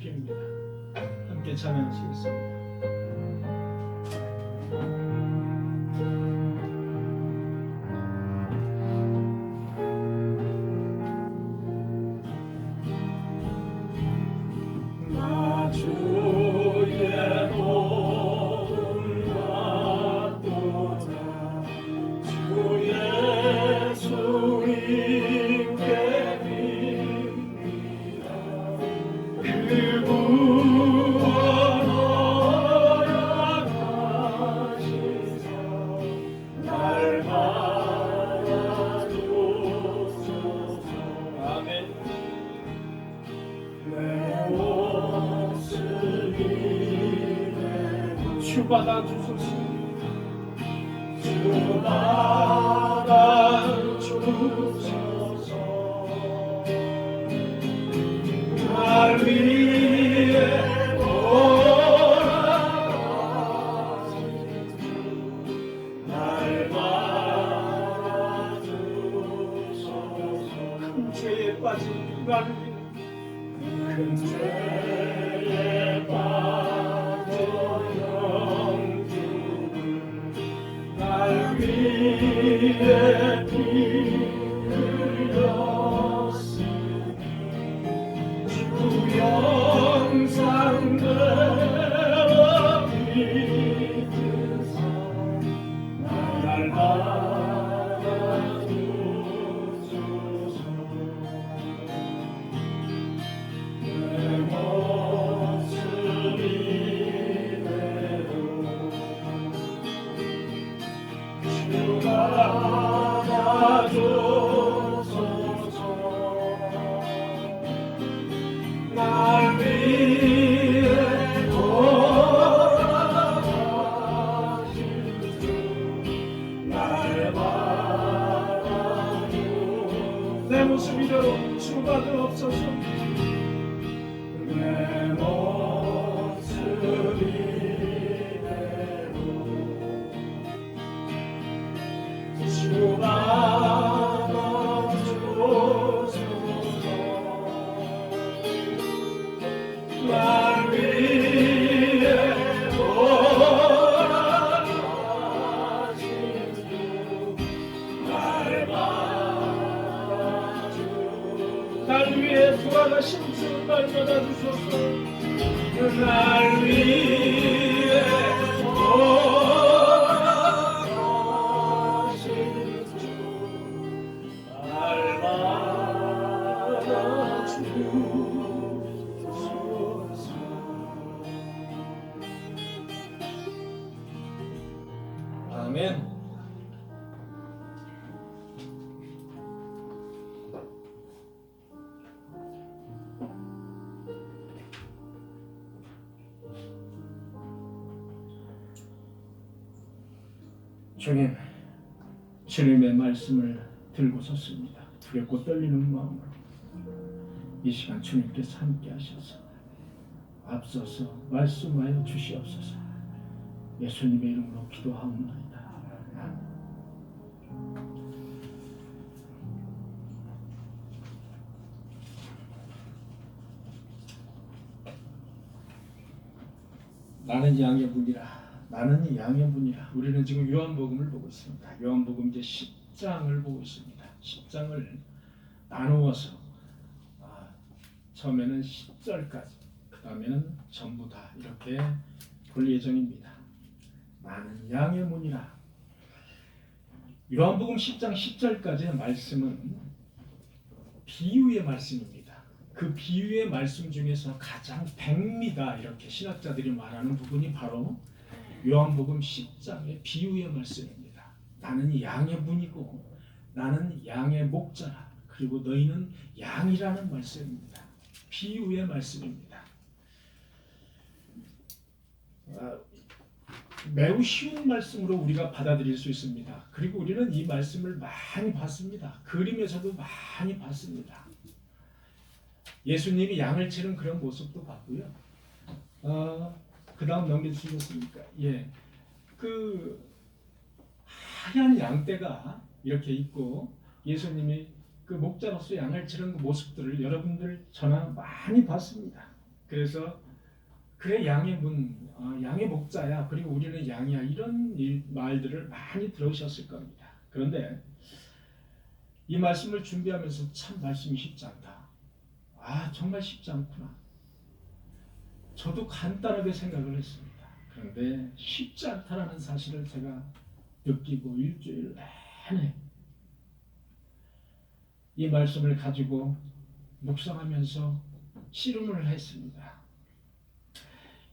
핍니다. 함께 찬양하시겠습니다. 주 받아주소서. 주 받아주소서. 날 위해 돌아가시고 날 받아주소서. 큰 죄에 빠진 나를 위해 큰 죄에 빠진 날 위해 피 흘렸으니 주 영상대로 믿으사 날 받아주소서. 내 모습 이대로 받아주소서. 날 위해 돌아가시고 날 받아주소서. 내 모습 이대로 주 받으옵소서. 내 모습 이대로 주 받아주소서. 날 위해 돌아가시고 날 받아주소서. 날 위해 돌아가신 주 날 받아주소서. 날 위해 아멘. 주님, 주님의 말씀을 들고 섰습니다. 두렵고 떨리는 마음으로 이 시간 주님께서 함께 하셔서 앞서서 말씀하여 주시옵소서. 예수님의 이름으로 기도하옵나이다. 나는 양의 분이라. 나는 양의 분이라. 우리는 지금 요한복음을 보고 있습니다. 요한복음 이제 10장을 보고 있습니다. 10장을 나누어서 처음에는 10절까지, 그 다음에는 전부 다 이렇게 볼 예정입니다. 나는 양의 문이라. 요한복음 10장 10절까지의 말씀은 비유의 말씀입니다. 그 비유의 말씀 중에서 가장 백미다 이렇게 신학자들이 말하는 부분이 바로 요한복음 10장의 비유의 말씀입니다. 나는 양의 문이고 나는 양의 목자라. 그리고 너희는 양이라는 말씀입니다. 비유의 말씀입니다. 매우 쉬운 말씀으로 우리가 받아들일 수 있습니다. 그리고 우리는 이 말씀을 많이 봤습니다. 그림에서도 많이 봤습니다. 예수님이 양을 치는 그런 모습도 봤고요. 그 다음 넘겨주시겠습니까? 예, 그 하얀 양떼가 이렇게 있고 예수님이 그 목자로서 양을 치는 그 모습들을 여러분들 저나 많이 봤습니다. 그래서 그래 양의 양의 목자야. 그리고 우리는 양이야. 이런 말들을 많이 들으셨을 겁니다. 그런데 이 말씀을 준비하면서 참 말씀이 쉽지 않다. 정말 쉽지 않구나. 저도 간단하게 생각을 했습니다. 그런데 쉽지 않다라는 사실을 제가 느끼고 일주일 내내 이 말씀을 가지고 묵상하면서 씨름을 했습니다.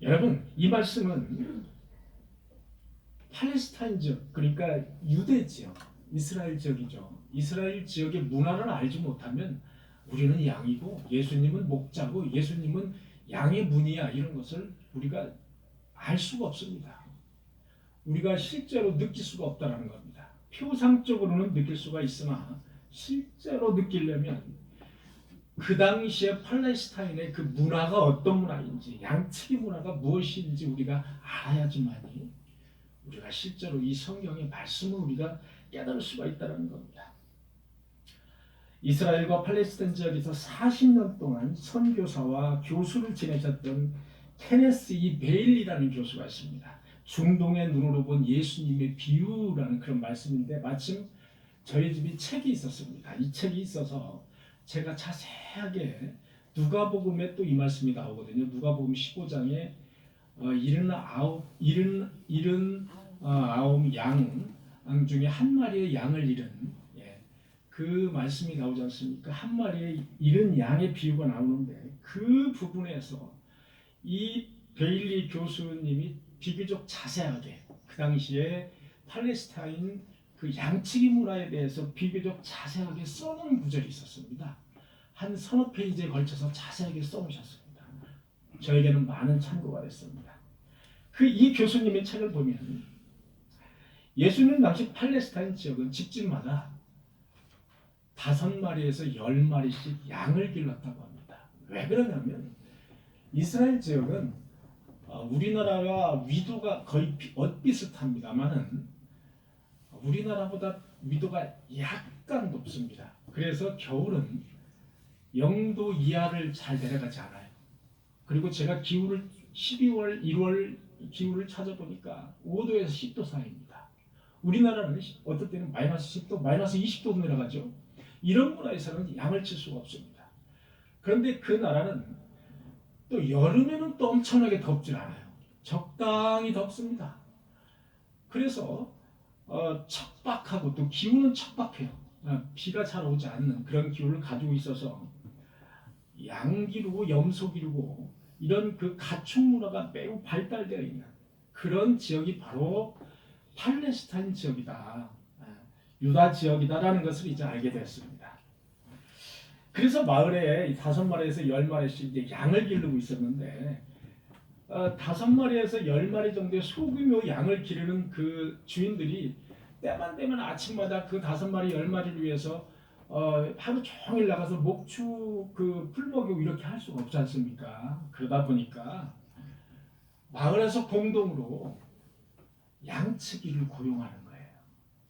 여러분, 이 말씀은 팔레스타인 지역, 그러니까 유대 지역, 이스라엘 지역이죠. 이스라엘 지역의 문화를 알지 못하면 우리는 양이고 예수님은 목자고 예수님은 양의 문이야, 이런 것을 우리가 알 수가 없습니다. 우리가 실제로 느낄 수가 없다는 겁니다. 표상적으로는 느낄 수가 있으나 실제로 느끼려면 그 당시에 팔레스타인의 그 문화가 어떤 문화인지, 양치기 문화가 무엇인지 우리가 알아야지만이 우리가 실제로 이 성경의 말씀을 우리가 깨달을 수가 있다는 겁니다. 이스라엘과 팔레스타인 지역에서 40년 동안 선교사와 교수를 지내셨던 케네스 이 베일리라는 교수가 있습니다. 중동의 눈으로 본 예수님의 비유라는 그런 말씀인데, 마침 저희 집이 책이 있었습니다. 이 책이 있어서 제가 자세하게 누가복음에 또 이 말씀이 나오거든요. 누가복음 15장에 79 양 중에 한 마리의 양을 잃은, 그 말씀이 나오지 않습니까? 한 마리의 잃은 양의 비유가 나오는데, 그 부분에서 이 베일리 교수님이 비교적 자세하게 그 당시에 팔레스타인 그 양치기 문화에 대해서 비교적 자세하게 써놓은 구절이 있었습니다. 한 서너 페이지에 걸쳐서 자세하게 써놓으셨습니다. 저에게는 많은 참고가 됐습니다. 이 교수님의 책을 보면 예수님 당시 팔레스타인 지역은 집집마다 5마리에서 10마리씩 양을 길렀다고 합니다. 왜 그러냐면 이스라엘 지역은 우리나라와 위도가 거의 비슷합니다만은 우리나라보다 위도가 약간 높습니다. 그래서 겨울은 0도 이하를 잘 내려가지 않아요. 그리고 제가 기후를 12월, 1월 기후를 찾아보니까 5도에서 10도 사이입니다. 우리나라는 어떨 때는 마이너스 10도, 마이너스 20도도 내려가죠. 이런 문화에서는 양을 칠 수가 없습니다. 그런데 그 나라는 또 여름에는 또 엄청나게 덥질 않아요. 적당히 덥습니다. 그래서 척박하고 또 기후는 척박해요. 비가 잘 오지 않는 그런 기후를 가지고 있어서 양 기르고 염소 기르고 이런 그 가축 문화가 매우 발달되어 있는 그런 지역이 바로 팔레스타인 지역이다, 유다 지역이다라는 것을 이제 알게 되었습니다. 그래서 마을에 5마리에서 10마리씩 이제 양을 기르고 있었는데 5마리에서 10마리 정도의 소규모 양을 기르는 그 주인들이 때만 되면 아침마다 그 5마리, 10마리를 위해서 하루 종일 나가서 목축 그 풀 먹이고 이렇게 할 수가 없지 않습니까? 그러다 보니까 마을에서 공동으로 양치기를 고용하는 거예요.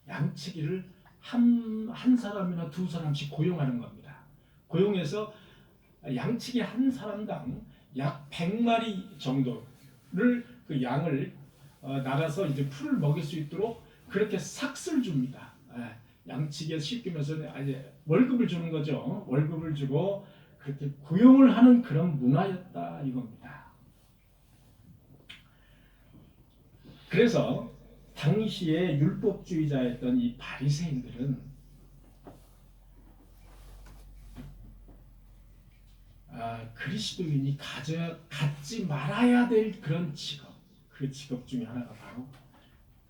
양치기를 한 사람이나 2사람씩 고용하는 겁니다. 고용해서 양치기 한 사람당 약 100마리 정도를 그 양을 나가서 이제 풀을 먹일 수 있도록 그렇게 삭스를 줍니다. 양치기에 쉽게 말해서 이제 월급을 주는 거죠. 월급을 주고 그렇게 고용을 하는 그런 문화였다 이겁니다. 그래서 당시에 율법주의자였던 이 바리새인들은 그리스도인이 갖지 말아야 될 그런 직업, 그 직업 중에 하나가 바로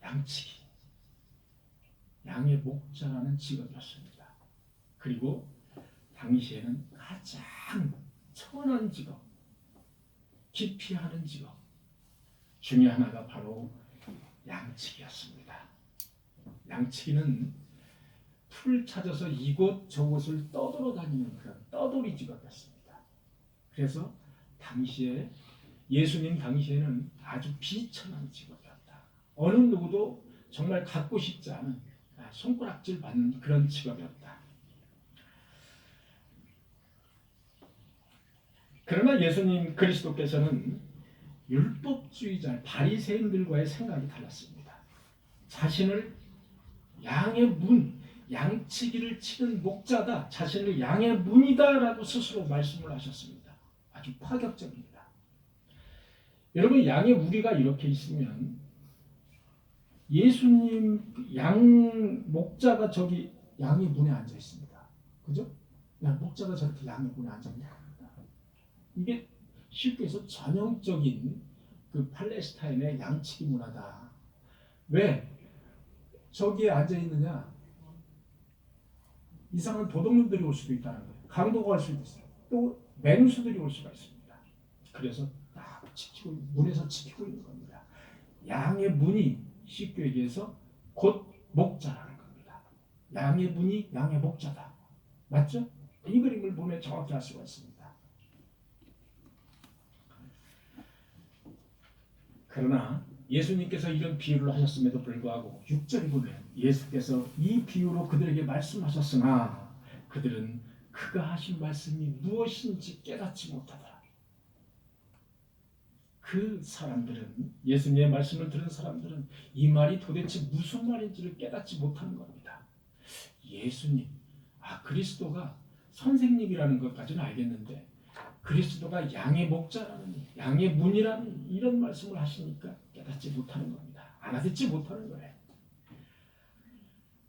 양치기, 양의 목자라는 직업이었습니다. 그리고 당시에는 가장 천한 직업, 기피하는 직업 중에 하나가 바로 양치기였습니다. 양치기는 풀을 찾아서 이곳 저곳을 떠돌아다니는 그런 떠돌이 직업이었습니다. 그래서 당시에 예수님 당시에는 아주 비천한 직업이었다. 어느 누구도 정말 갖고 싶지 않은 손가락질 받는 그런 직업이었다. 그러나 예수님 그리스도께서는 율법주의자 바리새인들과의 생각이 달랐습니다. 자신을 양의 문, 양치기를 치는 목자다, 자신을 양의 문이다라고 스스로 말씀을 하셨습니다. 아주 파격적입니다. 여러분, 양의 우리가 이렇게 있으면 예수님 양 목자가 저기 양의 문에 앉아 있습니다. 그죠? 목자가 저렇게 양의 문에 앉아 있는 겁니다. 이게 쉽게 해서 전형적인 그 팔레스타인의 양치기 문화다. 왜 저기에 앉아 있느냐? 이상한 도둑놈들이 올 수도 있다는 거예요. 강도가 올 수도 있어요. 또 맹수들이 올 수가 있습니다. 그래서 딱 지키고 문에서 지키고 있는 겁니다. 양의 문이 쉽게 얘기해서 곧 목자라는 겁니다. 양의 문이 양의 목자다. 맞죠? 이 그림을 보면 정확히 알 수가 있습니다. 그러나 예수님께서 이런 비유를 하셨음에도 불구하고 6절에 보면 예수께서 이 비유로 그들에게 말씀하셨으나 그들은 그가 하신 말씀이 무엇인지 깨닫지 못하더라. 그 사람들은, 예수님의 말씀을 들은 사람들은 이 말이 도대체 무슨 말인지를 깨닫지 못하는 겁니다. 예수님, 그리스도가 선생님이라는 것까지는 알겠는데 그리스도가 양의 목자라는, 양의 문이라는 이런 말씀을 하시니까 깨닫지 못하는 겁니다. 알아듣지 못하는 거예요.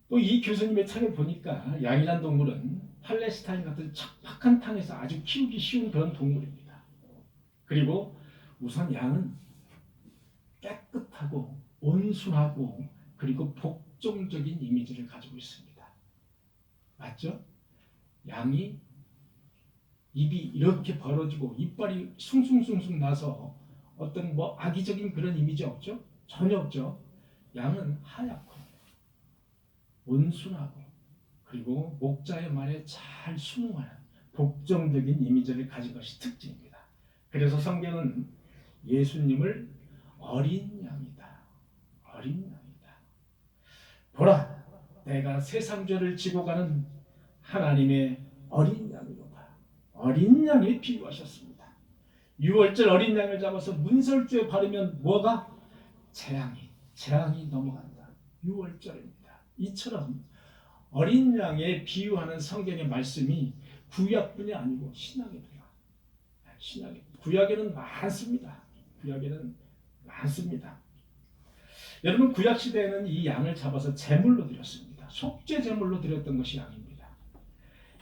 또 이 교수님의 책을 보니까 양이란 동물은 팔레스타인 같은 척박한 땅에서 아주 키우기 쉬운 그런 동물입니다. 그리고 우선 양은 깨끗하고 온순하고 그리고 복종적인 이미지를 가지고 있습니다. 맞죠? 양이 입이 이렇게 벌어지고 이빨이 숭숭숭숭 나서 어떤 악의적인 그런 이미지 없죠? 전혀 없죠. 양은 하얗고 온순하고 그리고 목자의 말에 잘 순응하는 복종적인 이미지를 가진 것이 특징입니다. 그래서 성경은 예수님을 어린 양이다, 어린 양이다. 보라, 내가 세상 죄를 지고 가는 하나님의 어린 양이로다. 어린 양에 비유하셨습니다. 유월절 어린 양을 잡아서 문설주에 바르면 뭐가? 재앙이 넘어간다. 유월절입니다. 이처럼 어린 양에 비유하는 성경의 말씀이 구약뿐이 아니고 신약에도요. 구약에는 많습니다. 구약에는 많습니다. 여러분, 구약 시대에는 이 양을 잡아서 제물로 드렸습니다. 속죄 제물로 드렸던 것이 양입니다.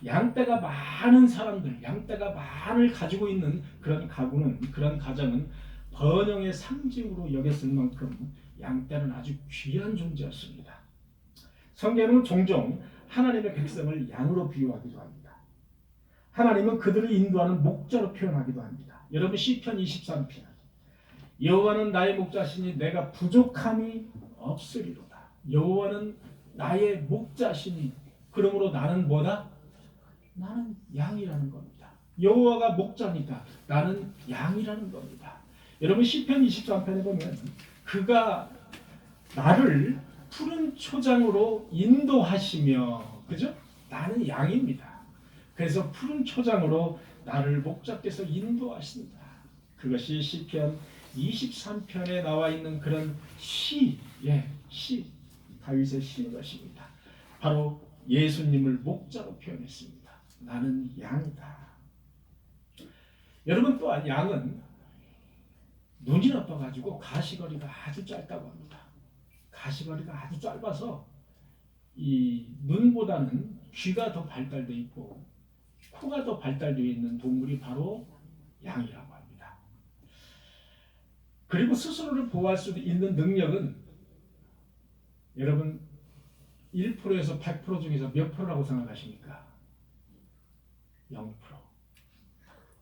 양떼가 많은 사람들, 양떼가 많을 가지고 있는 그런 가구는, 그런 가정은 번영의 상징으로 여겼을 만큼 양떼는 아주 귀한 존재였습니다. 성경은 종종 하나님의 백성을 양으로 비유하기도 합니다. 하나님은 그들을 인도하는 목자로 표현하기도 합니다. 여러분, 시편 23편, 여호와는 나의 목자시니 내가 부족함이 없으리로다. 여호와는 나의 목자시니 그러므로 나는 뭐다? 나는 양이라는 겁니다. 여호와가 목자니까 나는 양이라는 겁니다. 여러분, 시편 23편에 보면 그가 나를 푸른 초장으로 인도하시며, 그죠? 나는 양입니다. 그래서 푸른 초장으로 나를 목자께서 인도하신다. 그것이 시편 23편에 나와 있는 그런 시, 다윗의 시인 것입니다. 바로 예수님을 목자로 표현했습니다. 나는 양이다. 여러분, 또한 양은 눈이 나빠가지고 가시거리가 아주 짧다고 합니다. 가시거리가 아주 짧아서 이 눈보다는 귀가 더 발달되어 있고 코가 더 발달되어 있는 동물이 바로 양이라고 합니다. 그리고 스스로를 보호할 수 있는 능력은 여러분 1%에서 100% 중에서 몇 프로라고 생각하십니까? 0%.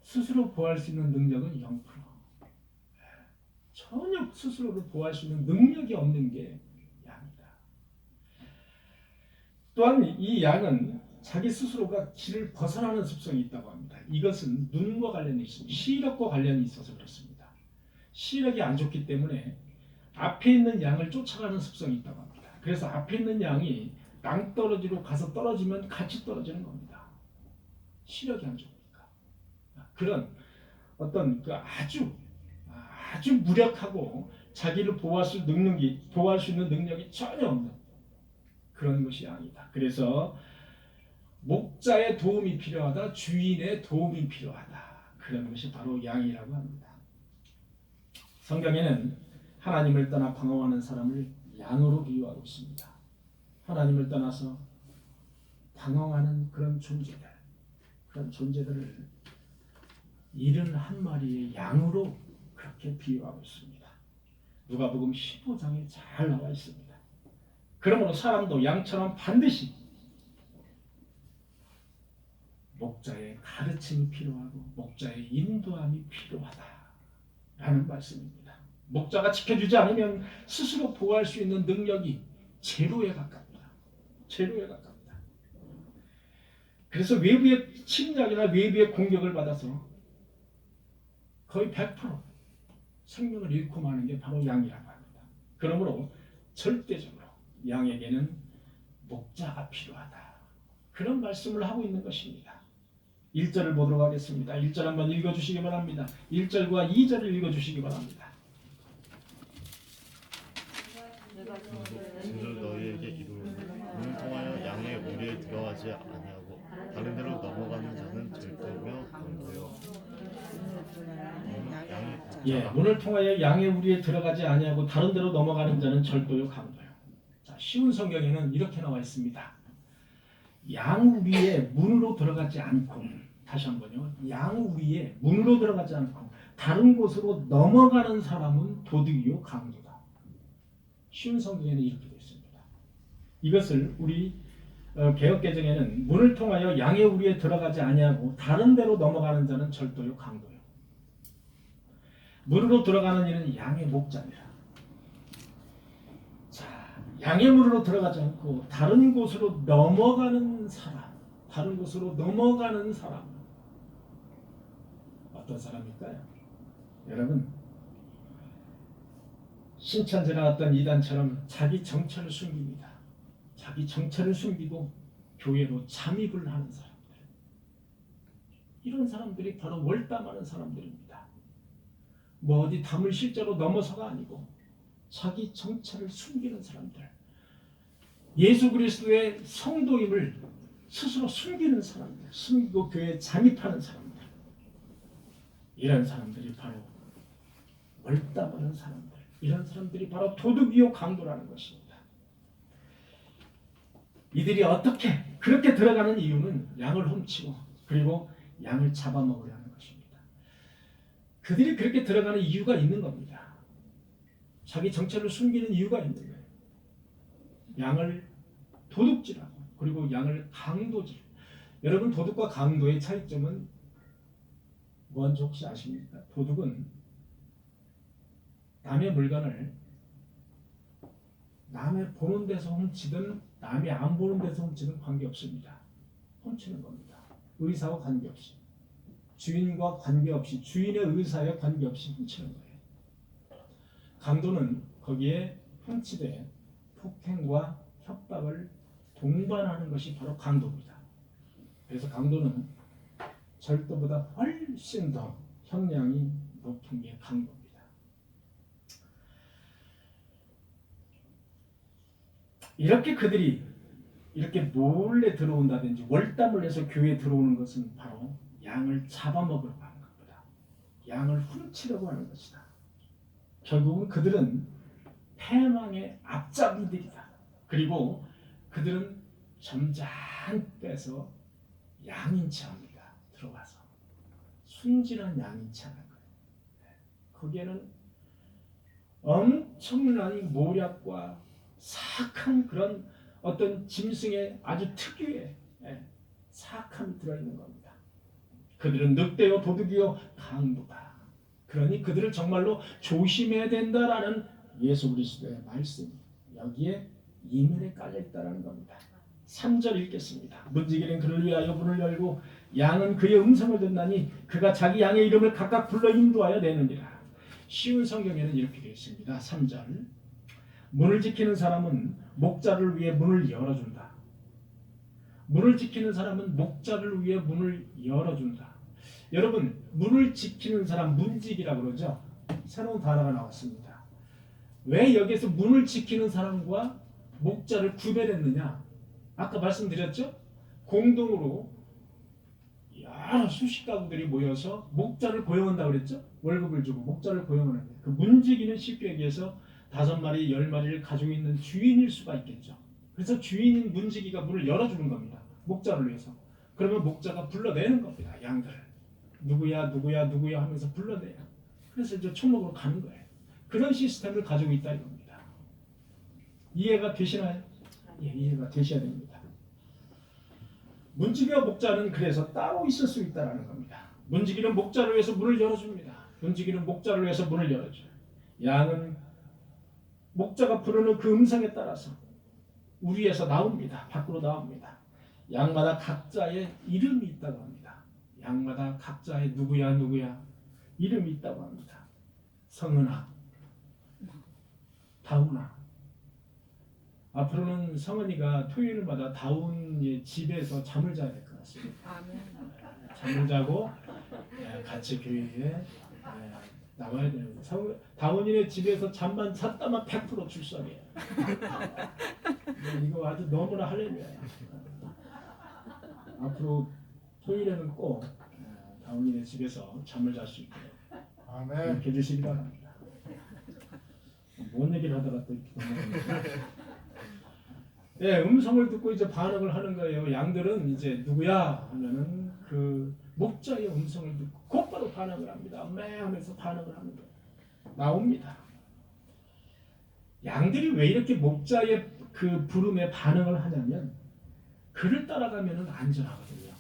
스스로 보호할 수 있는 능력은 0%. 전혀 스스로를 보호할 수 있는 능력이 없는 게 양이다. 또한 이 양은 자기 스스로가 길을 벗어나는 습성이 있다고 합니다. 이것은 눈과 관련이 있습니다. 시력과 관련이 있어서 그렇습니다. 시력이 안 좋기 때문에 앞에 있는 양을 쫓아가는 습성이 있다고 합니다. 그래서 앞에 있는 양이 낭떠러지로 가서 떨어지면 같이 떨어지는 겁니다. 시력이 안 좋으니까. 그런 어떤 그 아주 무력하고 자기를 보호할 수 있는 능력이 전혀 없는 그런 것이 양이다. 그래서 목자의 도움이 필요하다, 주인의 도움이 필요하다. 그런 것이 바로 양이라고 합니다. 성경에는 하나님을 떠나 방황하는 사람을 양으로 비유하고 있습니다. 하나님을 떠나서 방황하는 그런 존재들을 71마리의 양으로 그렇게 비유하고 있습니다. 누가복음 15장에 잘 나와 있습니다. 그러므로 사람도 양처럼 반드시 목자의 가르침이 필요하고 목자의 인도함이 필요하다라는 말씀입니다. 목자가 지켜주지 않으면 스스로 보호할 수 있는 능력이 제로에 가깝다. 그래서 외부의 침략이나 외부의 공격을 받아서 거의 100% 생명을 잃고 마는 게 바로 양이라고 합니다. 그러므로 절대적으로 양에게는 목자가 필요하다. 그런 말씀을 하고 있는 것입니다. 1절을 보도록 하겠습니다. 1절 한번 읽어주시기 바랍니다. 1절과 2절을 읽어주시기 바랍니다. 진술 너희에게 이르노니 문을 통하여 양의 우리에 들어가지 아니하고 다른 데로 넘어가는 자는 절도며 강도요. 문을 통하여 양의 우리에 들어가지 아니하고 다른 데로 넘어가는 자는 절도요 강도요. 자, 쉬운 성경에는 이렇게 나와 있습니다. 양 위에 문으로 들어가지 않고, 다시 한번요. 양 위에 문으로 들어가지 않고 다른 곳으로 넘어가는 사람은 도둑이요 강도다. 쉬운 성경에는 이렇게 되어 있습니다. 이것을 우리 개역개정에는 문을 통하여 양의 우리에 들어가지 아니하고 다른 데로 넘어가는 자는 절도요 강도요. 문으로 들어가는 이는 양의 목자니라. 자, 양의 문으로 들어가지 않고 다른 곳으로 넘어가는 사람, 어떤 사람일까요? 여러분, 신천지나 어떤 이단처럼 자기 정체를 숨깁니다. 자기 정체를 숨기고 교회로 잠입을 하는 사람들. 이런 사람들이 바로 월담하는 사람들입니다. 뭐 어디 담을 실제로 넘어서가 아니고 자기 정체를 숨기는 사람들. 예수 그리스도의 성도임을 스스로 숨기는 사람들. 숨기고 교회에 잠입하는 사람들. 이런 사람들이 바로 월담하는 사람들. 이런 사람들이 바로 도둑이요 강도라는 것입니다. 이들이 어떻게 그렇게 들어가는 이유는 양을 훔치고 그리고 양을 잡아먹으려 하는 것입니다. 그들이 그렇게 들어가는 이유가 있는 겁니다. 자기 정체를 숨기는 이유가 있는 거예요. 양을 도둑질하고 그리고 양을 강도질. 여러분, 도둑과 강도의 차이점은 뭔지 혹시 아십니까? 도둑은 남의 물건을 남의 보는 데서 훔치든 남이 안 보는 데서 훔치든 관계없습니다. 훔치는 겁니다. 의사와 관계없이, 주인과 관계없이, 주인의 의사에 관계없이 훔치는 거예요. 강도는 거기에 훔치되 폭행과 협박을 동반하는 것이 바로 강도입니다. 그래서 강도는 절도보다 훨씬 더 형량이 높은 게 강도입니다. 이렇게 그들이 이렇게 몰래 들어온다든지 월담을 해서 교회에 들어오는 것은 바로 양을 잡아먹으려고 하는 겁니다. 양을 훔치려고 하는 것이다. 결국은 그들은 패망의 앞잡이들이다. 그리고 그들은 점잖빼서 양인 체합니다. 들어가서 순진한 양인 체하는 거예요. 거기에는 엄청난 모략과 사악한 그런 어떤 짐승의 아주 특유의 사악함이 들어있는 겁니다. 그들은 늑대요 도둑이요 강도다. 그러니 그들을 정말로 조심해야 된다라는 예수 그리스도의 말씀이 여기에 이면에 깔려있다는 겁니다. 3절 읽겠습니다. 문지기는 그를 위하여 문을 열고 양은 그의 음성을 듣나니 그가 자기 양의 이름을 각각 불러 인도하여 내느니라. 쉬운 성경에는 이렇게 되어 있습니다. 3절 문을 지키는 사람은 목자를 위해 문을 열어준다. 문을 지키는 사람은 목자를 위해 문을 열어준다. 여러분 문을 지키는 사람 문직이라고 그러죠. 새로운 단어가 나왔습니다. 왜 여기서 문을 지키는 사람과 목자를 구별했느냐? 아까 말씀드렸죠? 공동으로 여러 수십 가구들이 모여서 목자를 고용한다고 그랬죠? 월급을 주고 목자를 고용하는데 그 문지기는 쉽게 얘기해서 5마리, 10마리를 가지고 있는 주인일 수가 있겠죠. 그래서 주인인 문지기가 문을 열어주는 겁니다. 목자를 위해서. 그러면 목자가 불러내는 겁니다. 양들을. 누구야 누구야 누구야 하면서 불러내요. 그래서 이제 초목으로 가는 거예요. 그런 시스템을 가지고 있다 이겁니다. 이해가 되시나요? 예, 이해가 되셔야 됩니다. 문지기와 목자는 그래서 따로 있을 수 있다는 겁니다. 문지기는 목자를 위해서 문을 열어줍니다. 문지기는 목자를 위해서 문을 열어줘요. 양은 목자가 부르는 그 음성에 따라서 우리에서 나옵니다. 밖으로 나옵니다. 양마다 각자의 이름이 있다고 합니다. 양마다 각자의 누구야 누구야 이름이 있다고 합니다. 성은아, 다운아. 앞으로는 성은이가 토요일마다 다운의 집에서 잠을 자야 될 것 같습니다. 잠을 자고 같이 교회에 나와야 되는 다운이네 집에서 잠만 잤다만 100% 출석이에요. 이거 아주 너무나 할렐루야야. 앞으로 토요일에는 꼭 다운이네 집에서 잠을 잘 수 있도록 이렇게 해주시기 바랍니다. 뭔 얘기를 하다가 또 이렇게 넘어갑니다. 네, 음성을 듣고 이제 반응을 하는 거예요. 양들은 이제 누구야 하면은 그 목자의 음성을 듣고 곧바로 반응을 합니다. 매 하면서 반응을 하는 거예요. 나옵니다. 양들이 왜 이렇게 목자의 그 부름에 반응을 하냐면 그를 따라가면은 안전하거든요.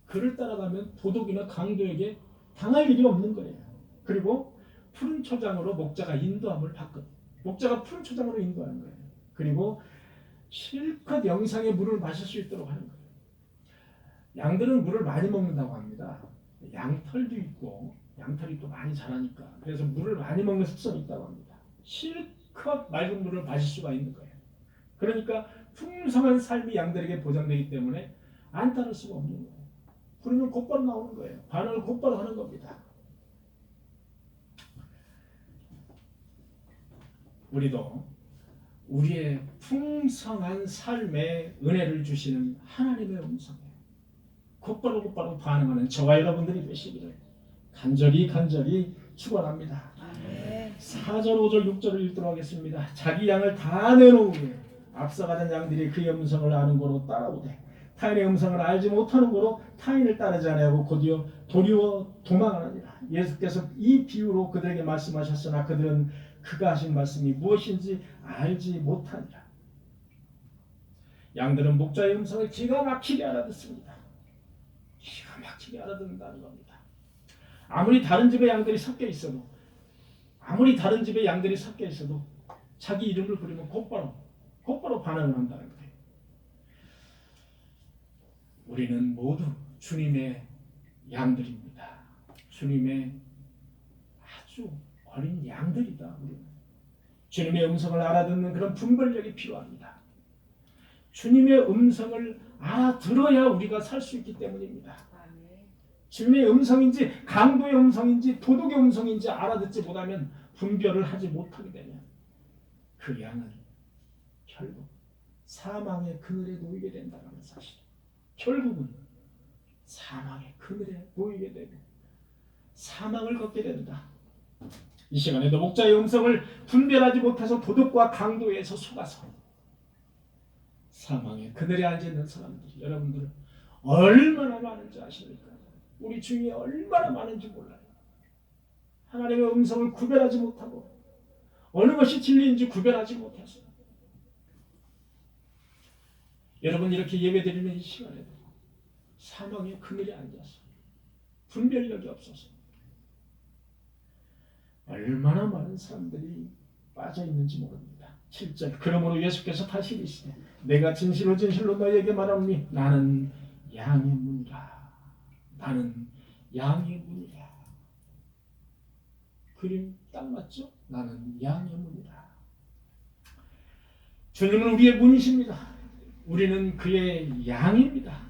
그를 따라가면 도둑이나 강도에게 당할 일이 없는 거예요. 그리고 푸른 초장으로 목자가 인도함을 받거든요. 목자가 푸른 초장으로 인도하는 거예요. 그리고 실컷 영상의 물을 마실 수 있도록 하는 거예요. 양들은 물을 많이 먹는다고 합니다. 양털도 있고 양털이 또 많이 자라니까 그래서 물을 많이 먹는 습성이 있다고 합니다. 실컷 맑은 물을 마실 수가 있는 거예요. 그러니까 풍성한 삶이 양들에게 보장되기 때문에 안 따를 수가 없는 거예요. 부르면 곧바로 나오는 거예요. 반응을 곧바로 하는 겁니다. 우리도 우리의 풍성한 삶에 은혜를 주시는 하나님의 음성에 곧바로 반응하는 저와 여러분들이 되시기를 간절히 축원합니다. 4절, 5절, 6절을 읽도록 하겠습니다. 자기 양을 다 내놓으니 앞서가던 양들이 그의 음성을 아는 고로 따라오되 타인의 음성을 알지 못하는 고로 타인을 따르지 아니하고 곧이어 도리어 도망하느니라. 예수께서 이 비유로 그들에게 말씀하셨으나 그들은 그가 하신 말씀이 무엇인지 알지 못하니라. 양들은 목자의 음성을 기가 막히게 알아듣습니다. 기가 막히게 알아듣는다는 겁니다. 아무리 다른 집의 양들이 섞여 있어도 자기 이름을 부르면 곧바로 반응을 한다는 거예요. 우리는 모두 주님의 양들입니다. 주님의 아주 어린 양들이다. 우리는. 주님의 음성을 알아듣는 그런 분별력이 필요합니다. 주님의 음성을 알아들어야 우리가 살 수 있기 때문입니다. 주님의 음성인지 강도의 음성인지 도둑의 음성인지 알아듣지 못하면 분별을 하지 못하게 되면 그 양은 결국 사망의 그늘에 놓이게 된다는 사실. 결국은 사망의 그늘에 놓이게 되고 사망을 걷게 된다. 이 시간에도 목자의 음성을 분별하지 못해서 도둑과 강도에서 속아서 사망의 그늘에 앉아있는 사람들이 여러분들은 얼마나 많은지 아십니까? 우리 주위에 얼마나 많은지 몰라요. 하나님의 음성을 구별하지 못하고 어느 것이 진리인지 구별하지 못해서 여러분 이렇게 예배드리는 이 시간에도 사망의 그늘에 앉아서 분별력이 없어서 얼마나 많은 사람들이 빠져있는지 모릅니다. 7절 그러므로 예수께서 다시 이르시되 내가 진실로 너희에게 말하노니 나는 양의 문이라. 나는 양의 문이라. 그림 딱 맞죠? 나는 양의 문이라. 주님은 우리의 문이십니다. 우리는 그의 양입니다.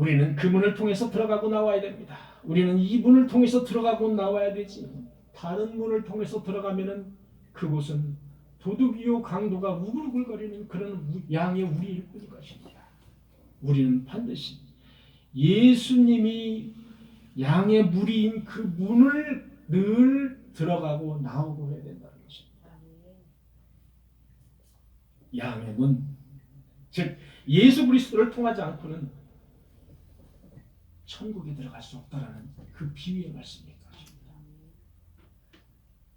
우리는 그 문을 통해서 들어가고 나와야 됩니다. 우리는 이 문을 통해서 들어가고 나와야 되지. 다른 문을 통해서 들어가면은 그곳은 도둑이요 강도가 우글우글거리는 그런 양의 우리일 뿐인 것입니다. 우리는 반드시 예수님이 양의 무리인 그 문을 늘 들어가고 나오고 해야 된다는 것입니다. 양의 문, 즉 예수 그리스도를 통하지 않고는 천국에 들어갈 수 없다라는 그 비유의 말씀일 것입니다.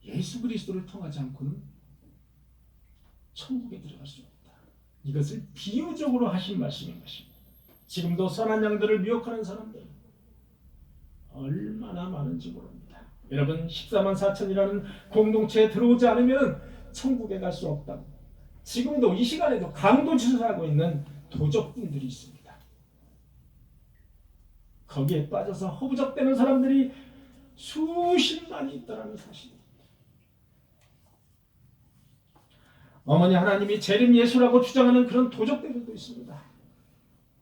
예수 그리스도를 통하지 않고는 천국에 들어갈 수 없다. 이것을 비유적으로 하신 말씀인 것입니다. 지금도 선한 양들을 미혹하는 사람들 얼마나 많은지 모릅니다. 여러분 14만 4천이라는 공동체에 들어오지 않으면 천국에 갈 수 없다고 지금도 이 시간에도 강도짓을하고 있는 도적분들이 있습니다. 거기에 빠져서 허부적대는 사람들이 수십만이 있다는 사실입니다. 어머니 하나님이 재림 예수라고 주장하는 그런 도적들도 있습니다.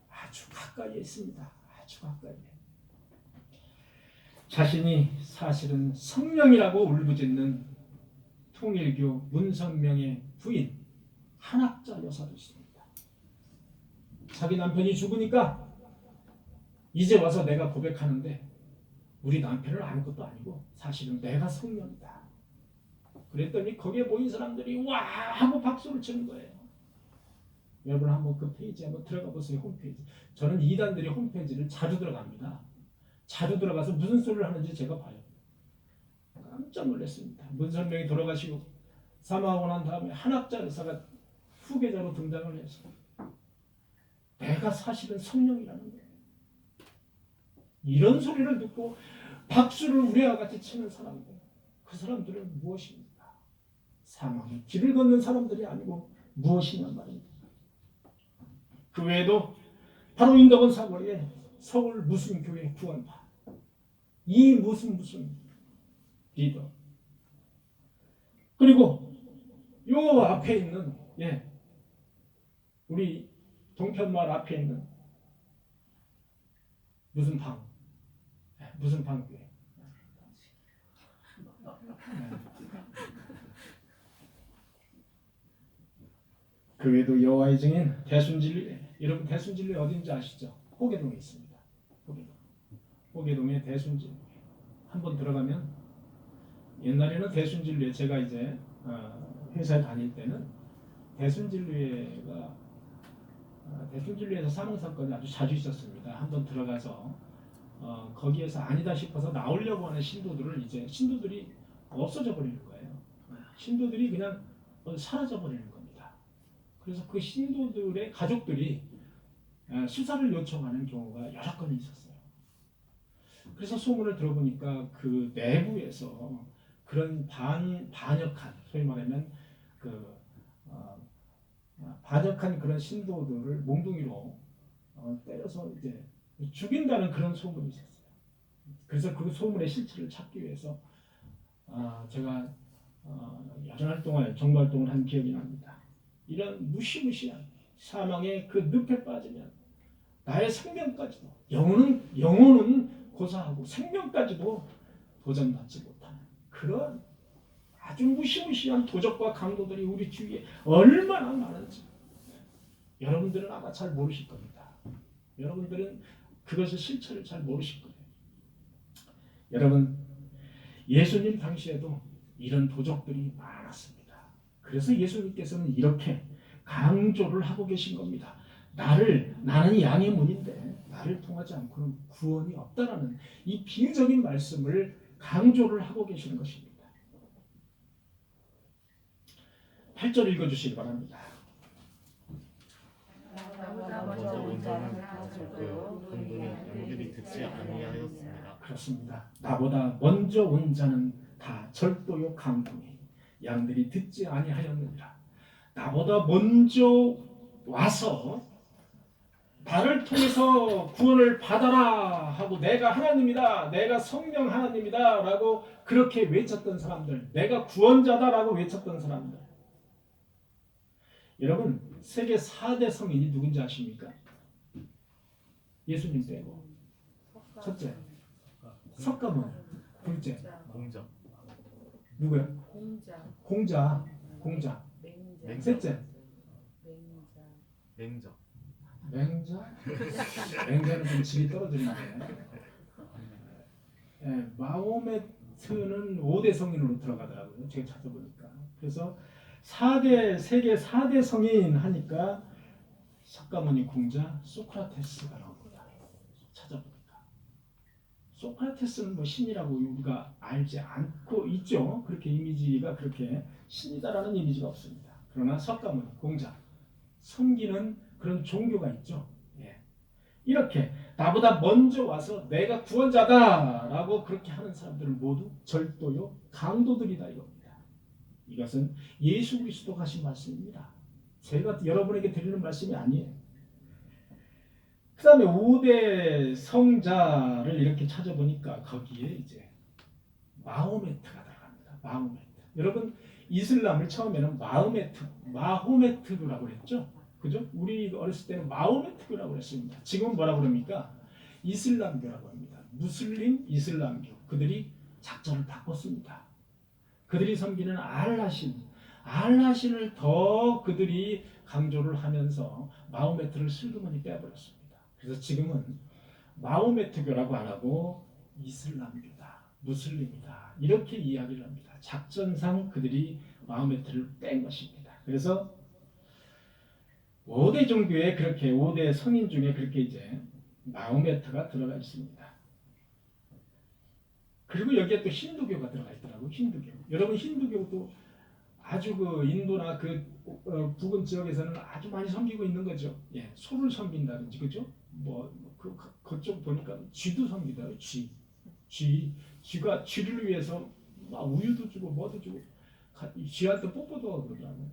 아주 가까이에 있습니다. 아주 가까이에. 자신이 사실은 성령이라고 울부짖는 통일교 문선명의 부인 한학자 여사도 있습니다. 자기 남편이 죽으니까 이제 와서 내가 고백하는데 우리 남편은 아무것도 아니고 사실은 내가 성령이다. 그랬더니 거기에 모인 사람들이 와 하고 박수를 치는 거예요. 여러분 한번 그 페이지 한번 들어가 보세요. 홈페이지. 저는 이단들의 홈페이지를 자주 들어갑니다. 자주 들어가서 무슨 소리를 하는지 제가 봐요. 깜짝 놀랐습니다. 문선명이 돌아가시고 사망하고 난 다음에 한학자 의사가 후계자로 등장을 해서 내가 사실은 성령이라는 거예요. 이런 소리를 듣고 박수를 우리와 같이 치는 사람들, 그 사람들은 무엇입니까? 사망의 길을 걷는 사람들이 아니고 무엇이냔 말입니다. 그 외에도 바로 인덕원 사거리에 서울 무슨 교회 구원파 이 무슨 리더 그리고 요 앞에 있는 우리 동편마을 앞에 있는 무슨 방교회 그 외에도 여호와의 증인 대순진리 여러분 대순진리 어딘지 아시죠? 호계동에 있습니다. 호계동에 대순진리 한번 들어가면 옛날에는 대순진리에 제가 이제 회사에 다닐 때는 대순진리가 대순진리에서 사망 사건이 아주 자주 있었습니다. 한번 들어가서 거기에서 아니다 싶어서 나오려고 하는 신도들이 없어져 버리는 거예요. 신도들이 그냥 사라져 버리는 겁니다. 그래서 그 신도들의 가족들이 수사를 요청하는 경우가 여러 건이 있었어요. 그래서 소문을 들어보니까 그 내부에서 그런 반역한 소위 말하면 반역한 그런 신도들을 몽둥이로 때려서 이제 죽인다는 그런 소문이 있었어요. 그래서 그 소문의 실체를 찾기 위해서 제가 여러 날 동안 정발동을 한 기억이 납니다. 이런 무시무시한 사망의 그 늪에 빠지면 나의 생명까지도 영혼은 고사하고 생명까지도 도전받지 못하는 그런 아주 무시무시한 도적과 강도들이 우리 주위에 얼마나 많은지 여러분들은 아마 잘 모르실 겁니다. 여러분들은 그것의 실체를 잘 모르실 거예요. 여러분 예수님 당시에도 이런 도적들이 많았습니다. 그래서 예수님께서는 이렇게 강조를 하고 계신 겁니다. 나는 양의 문인데 나를 통하지 않고는 구원이 없다라는 이 비유적인 말씀을 강조를 하고 계시는 것입니다. 8절 읽어주시기 바랍니다. 먼저 온 자는 다 절도요 강도는 양들이 듣지 아니하였습니다. 그렇습니다. 나보다 먼저 온 자는 다 절도요 강도니 양들이 듣지 아니하였느니라. 나보다 먼저 와서 나를 통해서 구원을 받아라 하고 내가 하나님이다, 내가 성령 하나님이다 라고 그렇게 외쳤던 사람들, 내가 구원자다라고 외쳤던 사람들. 여러분 세계 4대 성인이 누군지 아십니까? 예수님 빼고. 첫째, 석가모니. 둘째, 공자, 누구야? 공자. 공자. 맹자, 셋째, 맹자, 맹자. 맹자는 좀 질이 떨어지는데. 예, 마호메트는 5대 성인으로 들어가더라고요. 제가 찾아보니까. 그래서 세계 4대 성인 하니까 석가모니, 공자, 소크라테스가 나옵니다. 찾아보니까. 소크라테스는 뭐 신이라고 우리가 알지 않고 있죠. 그렇게 이미지가 그렇게 신이다라는 이미지가 없습니다. 그러나 석가모니, 공자, 섬기는 그런 종교가 있죠. 예. 이렇게 나보다 먼저 와서 내가 구원자다라고 그렇게 하는 사람들은 모두 절도요 강도들이다 이겁니다. 이것은 예수 그리스도가 하신 말씀입니다. 제가 여러분에게 드리는 말씀이 아니에요. 그 다음에 5대 성자를 이렇게 찾아보니까 거기에 이제 마호메트가 들어갑니다. 마호메트. 여러분 이슬람을 처음에는 마호메트라고 그랬죠? 그죠? 우리 어렸을 때는 마호메트라고 했습니다. 지금은 뭐라고 그럽니까? 이슬람교라고 합니다. 무슬림 이슬람교. 그들이 작자를 바꿨습니다. 그들이 섬기는 알라신을 더 그들이 강조를 하면서 마호메트를 슬그머니 빼버렸습니다. 그래서 지금은 마호메트교라고 안 하고 이슬람교다, 무슬림이다 이렇게 이야기를 합니다. 작전상 그들이 마호메트를 뺀 것입니다. 그래서 5대 종교에 그렇게 5대 성인 중에 그렇게 이제 마호메트가 들어가 있습니다. 그리고 여기에 또 힌두교가 들어가 있더라고요. 힌두교. 여러분 힌두교도 아주 그 인도나 그 부근 지역에서는 아주 많이 섬기고 있는 거죠. 예, 소를 섬긴다든지 그죠? 그쪽 보니까 쥐도 섬기더라고요. 쥐가 쥐를 위해서 막 우유도 주고 뭐도 주고 쥐한테 뽀뽀도 하고 그러더라고요.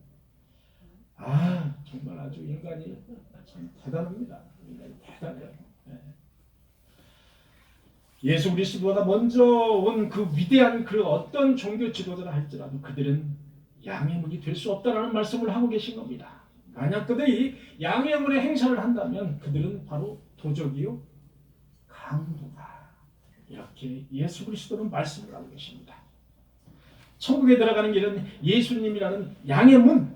아 정말 아주 인간이 참 대단합니다. 인간이 대단해요. 예. 예수 그리스도보다 먼저 온 그 위대한 그 어떤 종교 지도자라 할지라도 그들은 양의 문이 될 수 없다라는 말씀을 하고 계신 겁니다. 만약 그들이 양의 문의 행사를 한다면 그들은 바로 도적이요 강도다. 이렇게 예수 그리스도는 말씀을 하고 계십니다. 천국에 들어가는 길은 예수님이라는 양의 문,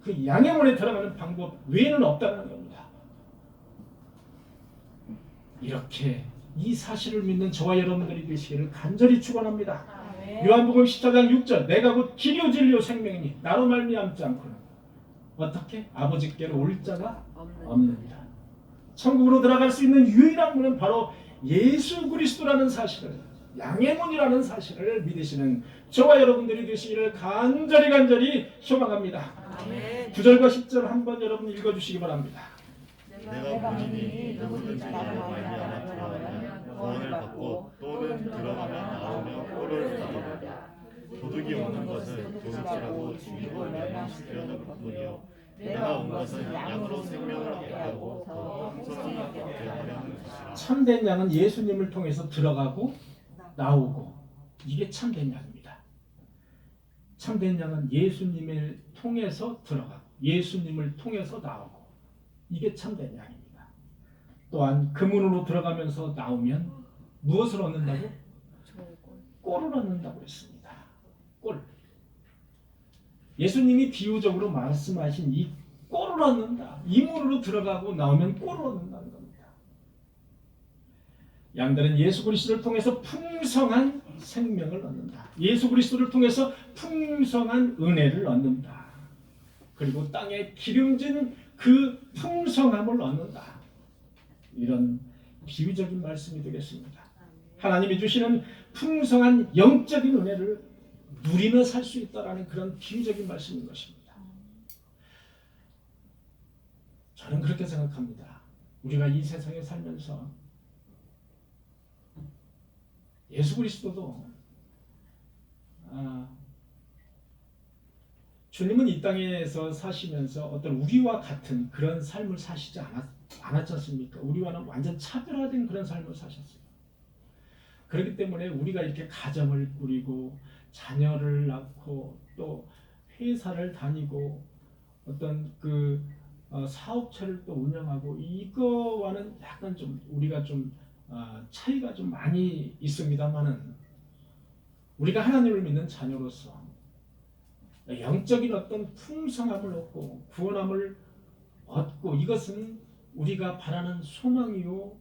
그 양의 문에 들어가는 방법 외에는 없다는 겁니다. 이렇게 이 사실을 믿는 저와 여러분들이 되시기를 간절히 축원합니다. 요한복음 14장 6절 내가 곧 길이요 진리요 생명이니 나로 말미암지 않고는 어떻게 아버지께로 올 자가 없느니라. 천국으로 들어갈 수 있는 유일한 문은 바로 예수 그리스도라는 사실을 양의 문이라는 사실을 믿으시는 저와 여러분들이 되시기를 간절히 소망합니다. 9절과 10절 한번 여러분 읽어주시기 바랍니다. 내가 본인이 누구든지 나로 말미암아 들어가면 구원을 받고 또는 들어가면 나오면 꼴을 받으리라. 도둑이 오는 것은 도둑질하고 죽이고 멸망시키려는 뿐이요 내가 온 것은 양으로 생명을 얻게 하고 더 풍성히 얻게 하려는 것이라. 참된 양은 예수님을 통해서 들어가고 나오고 이게 참된 양입니다. 참된 양은 예수님을 통해서 들어가고 예수님을 통해서 나오고 이게 참된 양입니다. 또한 그 문으로 들어가면서 나오면 무엇을 얻는다고? 꼴을 얻는다고 했습니다. 꼴. 예수님이 비유적으로 말씀하신 이 꼴을 얻는다. 이 문으로 들어가고 나오면 꼴을 얻는다는 겁니다. 양들은 예수 그리스도를 통해서 풍성한 생명을 얻는다. 예수 그리스도를 통해서 풍성한 은혜를 얻는다. 그리고 땅에 기름진 그 풍성함을 얻는다. 이런 비유적인 말씀이 되겠습니다. 하나님이 주시는 풍성한 영적인 은혜를 누리며 살 수 있다라는 그런 비유적인 말씀인 것입니다. 저는 그렇게 생각합니다. 우리가 이 세상에 살면서 예수 그리스도도 주님은 이 땅에서 사시면서 어떤 우리와 같은 그런 삶을 사시지 않았지 않습니까? 우리와는 완전 차별화된 그런 삶을 사셨어요. 그렇기 때문에 우리가 이렇게 가정을 꾸리고 자녀를 낳고 또 회사를 다니고 어떤 그 사업체를 또 운영하고 이거와는 약간 좀 우리가 좀 차이가 좀 많이 있습니다만은 우리가 하나님을 믿는 자녀로서 영적인 어떤 풍성함을 얻고 구원함을 얻고 이것은 우리가 바라는 소망이요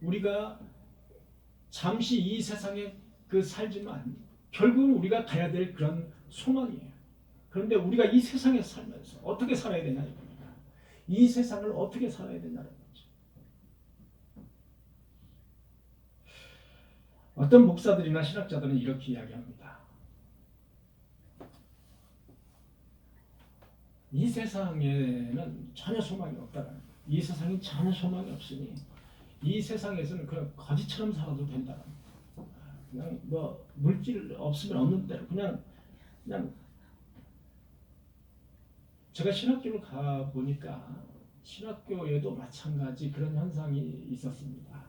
우리가 잠시 이 세상에 살지만 결국은 우리가 가야 될 그런 소망이에요. 그런데 우리가 이 세상에 살면서 어떻게 살아야 되냐 이겁니다. 이 세상을 어떻게 살아야 되냐는 거죠. 어떤 목사들이나 신학자들은 이렇게 이야기합니다. 이 세상에는 전혀 소망이 없다는 거예요. 이 세상에 전혀 소망이 없으니 이 세상에서는 그냥 거지처럼 살아도 된다는 거예요. 그냥 뭐 물질 없으면 없는 대로 그냥 제가 신학교를 가 보니까 신학교에도 마찬가지 그런 현상이 있었습니다.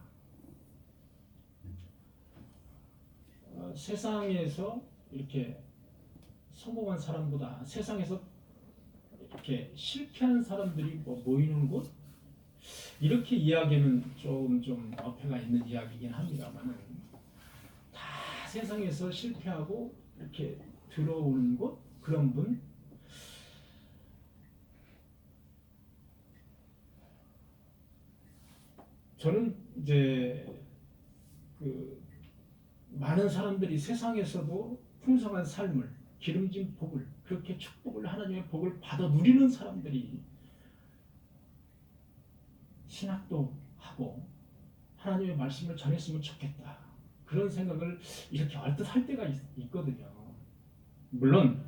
세상에서 이렇게 성공한 사람보다 세상에서 이렇게 실패한 사람들이 모이는 곳 이렇게 이야기는 좀 어폐가 있는 이야기이긴 합니다만은 다 세상에서 실패하고 이렇게 들어오는 곳 그런 분 저는 이제 많은 사람들이 세상에서도 풍성한 삶을 기름진 복을 그렇게 축복을 하나님의 복을 받아 누리는 사람들이 신학도 하고 하나님의 말씀을 전했으면 좋겠다 그런 생각을 이렇게 얼뜻 할 때가 있거든요. 물론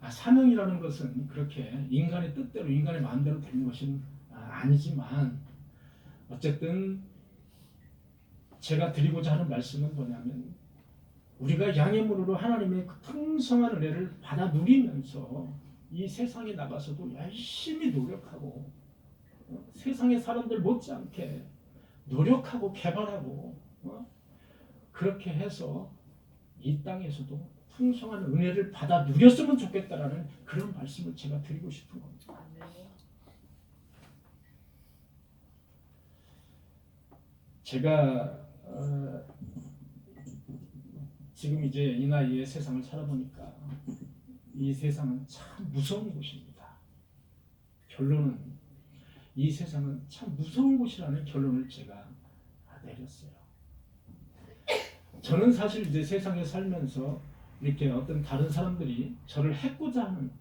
사명이라는 것은 그렇게 인간의 뜻대로 인간의 마음대로 되는 것은 아니지만 어쨌든 제가 드리고자 하는 말씀은 뭐냐면 우리가 양의 문으로 하나님의 그 풍성한 은혜를 받아 누리면서 이 세상에 나가서도 열심히 노력하고 세상의 사람들 못지않게 노력하고 개발하고 그렇게 해서 이 땅에서도 풍성한 은혜를 받아 누렸으면 좋겠다라는 그런 말씀을 제가 드리고 싶은 겁니다. 제가 지금 이제 이 나이에 세상을 살아보니까 이 세상은 참 무서운 곳입니다. 결론은 이 세상은 참 무서운 곳이라는 결론을 제가 내렸어요. 저는 사실 이제 세상에 살면서 이렇게 어떤 다른 사람들이 저를 해코자 하는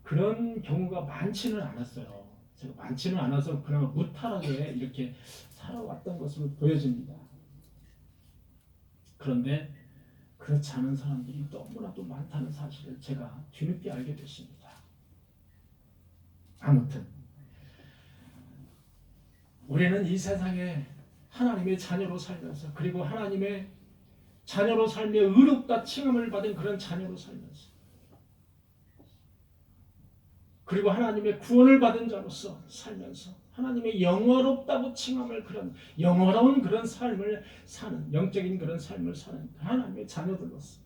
그런 경우가 많지는 않았어요. 제가 많지는 않아서 그나마 무탈하게 이렇게 살아왔던 것으로 보여집니다. 그런데 그렇지 않은 사람들이 너무나도 많다는 사실을 제가 뒤늦게 알게 됐습니다. 아무튼 우리는 이 세상에 하나님의 자녀로 살면서 그리고 하나님의 자녀로 살며 의롭다 칭함을 받은 그런 자녀로 살면서 그리고 하나님의 구원을 받은 자로서 살면서 하나님의 영화롭다고 칭함을 그런 영화로운 그런 삶을 사는 영적인 그런 삶을 사는 하나님의 자녀들로서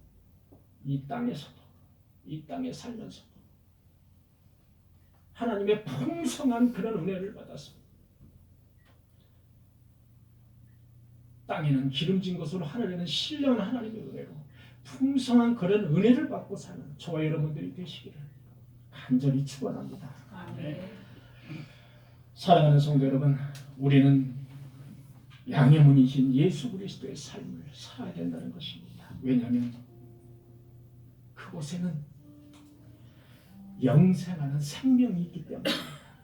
이 땅에서도 이 땅에 살면서도 하나님의 풍성한 그런 은혜를 받아서 땅에는 기름진 것으로 하늘에는 신령한 하나님의 은혜로 풍성한 그런 은혜를 받고 사는 저와 여러분들이 되시기를 간절히 축원합니다. 아멘. 사랑하는 성도 여러분, 우리는 양의 문이신 예수 그리스도의 삶을 살아야 된다는 것입니다. 왜냐하면 그곳에는 영생하는 생명이 있기 때문에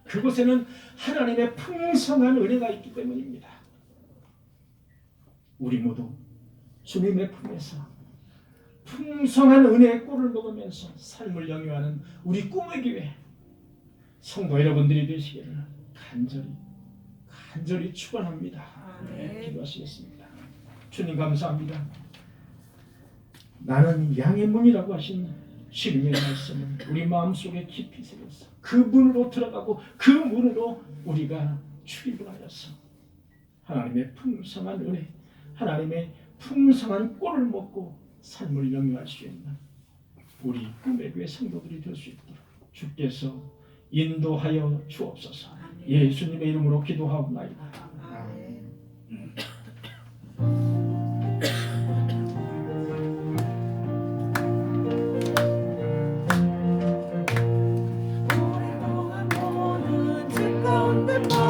그곳에는 하나님의 풍성한 은혜가 있기 때문입니다. 우리 모두 주님의 품에서 풍성한 은혜의 꿀을 먹으면서 삶을 영위하는 우리 꿈의 교회 성도 여러분들이 되시기를 간절히 축원합니다. 기도하시겠습니다. 주님 감사합니다. 나는 양의 문이라고 하신 주님의 말씀을 우리 마음속에 깊이 새겨서 그 문으로 들어가고 그 문으로 우리가 출입을 하여서 하나님의 풍성한 은혜 하나님의 풍성한 꼴을 먹고 삶을 영위할 수 있는 우리 꿈의 교회 성도들이 될 수 있도록 주께서 인도하여 주옵소서. 예수님의 이름으로 기도하옵나이다.